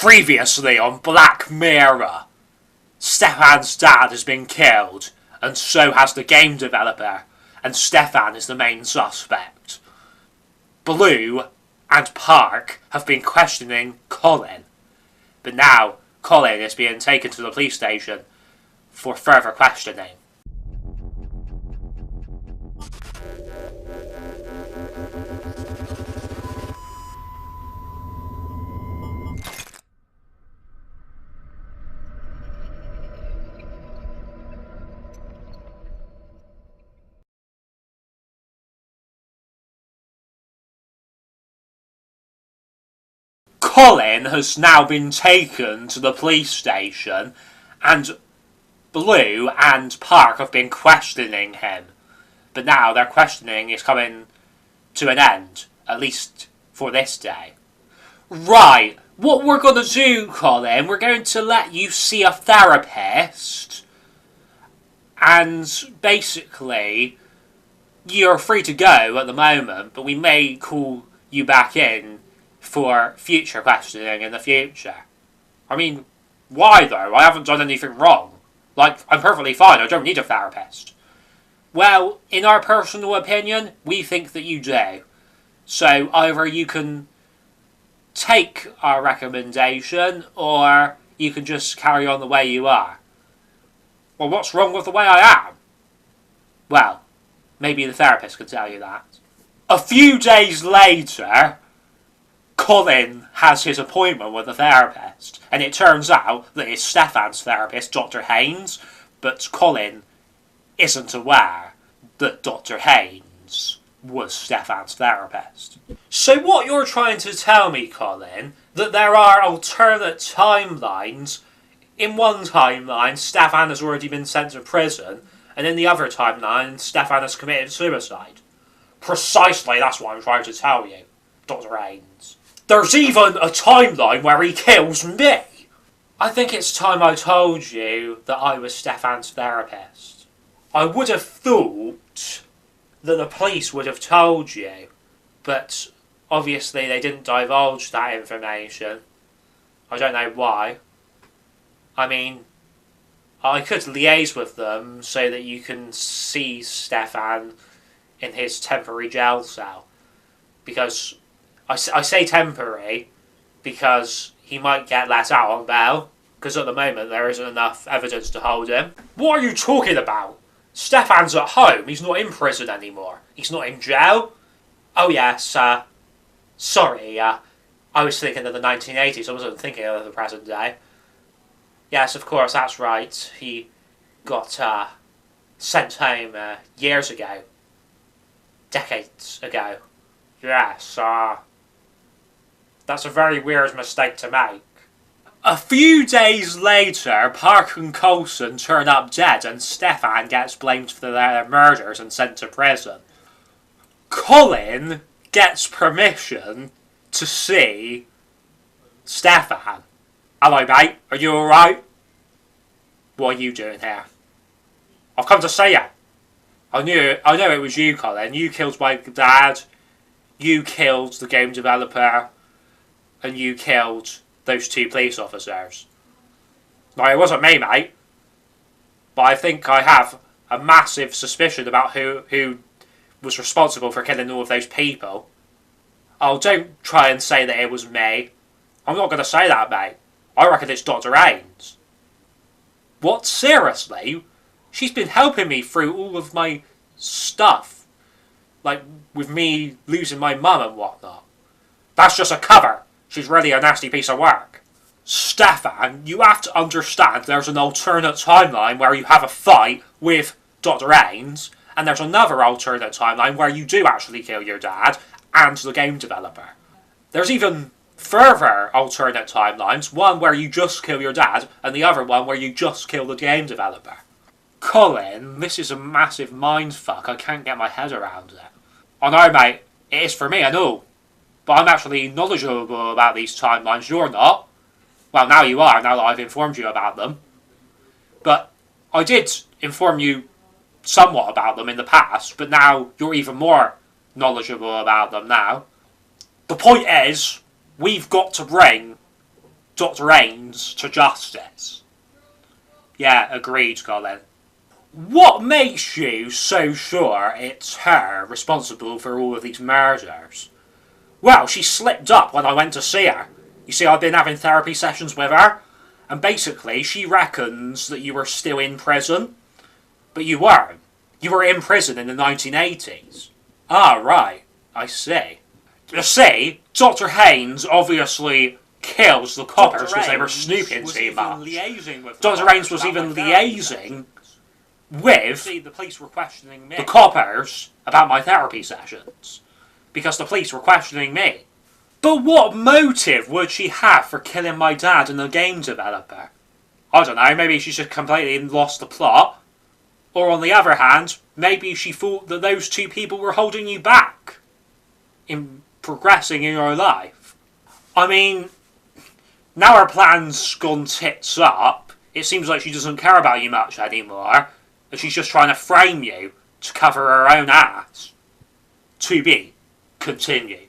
Previously on Black Mirror, Stefan's dad has been killed, and so has the game developer, and Stefan is the main suspect. Blue and Park have been questioning Colin, but now Colin is being taken to the police station for further questioning. Colin has now been taken to the police station, and Blue and Park have been questioning him. But now their questioning is coming to an end, at least for this day. Right, what we're going to do, Colin, we're going to let you see a therapist, and basically, you're free to go at the moment, but we may call you back in for future questioning in the future. I mean, why though? I haven't done anything wrong. Like, I'm perfectly fine, I don't need a therapist. Well, in our personal opinion, we think that you do. So either you can take our recommendation, or you can just carry on the way you are. Well, what's wrong with the way I am? Well, maybe the therapist can tell you that. A few days later, Colin has his appointment with the therapist, and it turns out that it's Stefan's therapist, Dr. Haynes, but Colin isn't aware that Dr. Haynes was Stefan's therapist. So what you're trying to tell me, Colin, that there are alternate timelines. In one timeline, Stefan has already been sent to prison, and in the other timeline, Stefan has committed suicide. Precisely, that's what I'm trying to tell you, Dr. Haynes. There's even a timeline where he kills me! I think it's time I told you that I was Stefan's therapist. I would have thought that the police would have told you, but obviously they didn't divulge that information. I don't know why. I mean, I could liaise with them so that you can see Stefan in his temporary jail cell, because I say temporary because he might get let out on bail, because at the moment there isn't enough evidence to hold him. What are you talking about? Stefan's at home, he's not in prison anymore. He's not in jail? Oh yes, sorry, I was thinking of the 1980s, I wasn't thinking of the present day. Yes, of course, that's right. He got sent home years ago. Decades ago. Yes, that's a very weird mistake to make. A few days later, Park and Colin turn up dead, and Stefan gets blamed for their murders and sent to prison. Colin gets permission to see Stefan. Hello, mate. Are you alright? What are you doing here? I've come to see you. I know it was you, Colin. You killed my dad. You killed the game developer. And you killed those two police officers. No, it wasn't me, mate. But I think I have a massive suspicion about who was responsible for killing all of those people. Oh, don't try and say that it was me. I'm not going to say that, mate. I reckon it's Dr. Haynes. What? Seriously? She's been helping me through all of my stuff. Like, with me losing my mum and whatnot. That's just a cover. She's really a nasty piece of work. Stefan, you have to understand there's an alternate timeline where you have a fight with Dr. Haynes, and there's another alternate timeline where you do actually kill your dad and the game developer. There's even further alternate timelines, one where you just kill your dad, and the other one where you just kill the game developer. Colin, this is a massive mindfuck. I can't get my head around it. I know, mate, it is for me, I know. But I'm actually knowledgeable about these timelines. You're not. Well, now you are, now that I've informed you about them. But I did inform you somewhat about them in the past, but now you're even more knowledgeable about them now. The point is, we've got to bring Dr. Ains to justice. Yeah, agreed, Colin. What makes you so sure it's her responsible for all of these murders? Well, she slipped up when I went to see her. You see, I've been having therapy sessions with her, and basically she reckons that you were still in prison. But you weren't. You were in prison in the 1980s. Ah, right. I see. You see, Dr. Haynes obviously kills the coppers because they were snooping too much. Dr. Haynes was even liaising with the police were questioning me. The coppers about my therapy sessions. Because the police were questioning me. But what motive would she have for killing my dad and the game developer? I don't know, maybe she just completely lost the plot. Or on the other hand, maybe she thought that those two people were holding you back in progressing in your life. I mean, now her plan's gone tits up, it seems like she doesn't care about you much anymore, and she's just trying to frame you to cover her own ass. To be continued.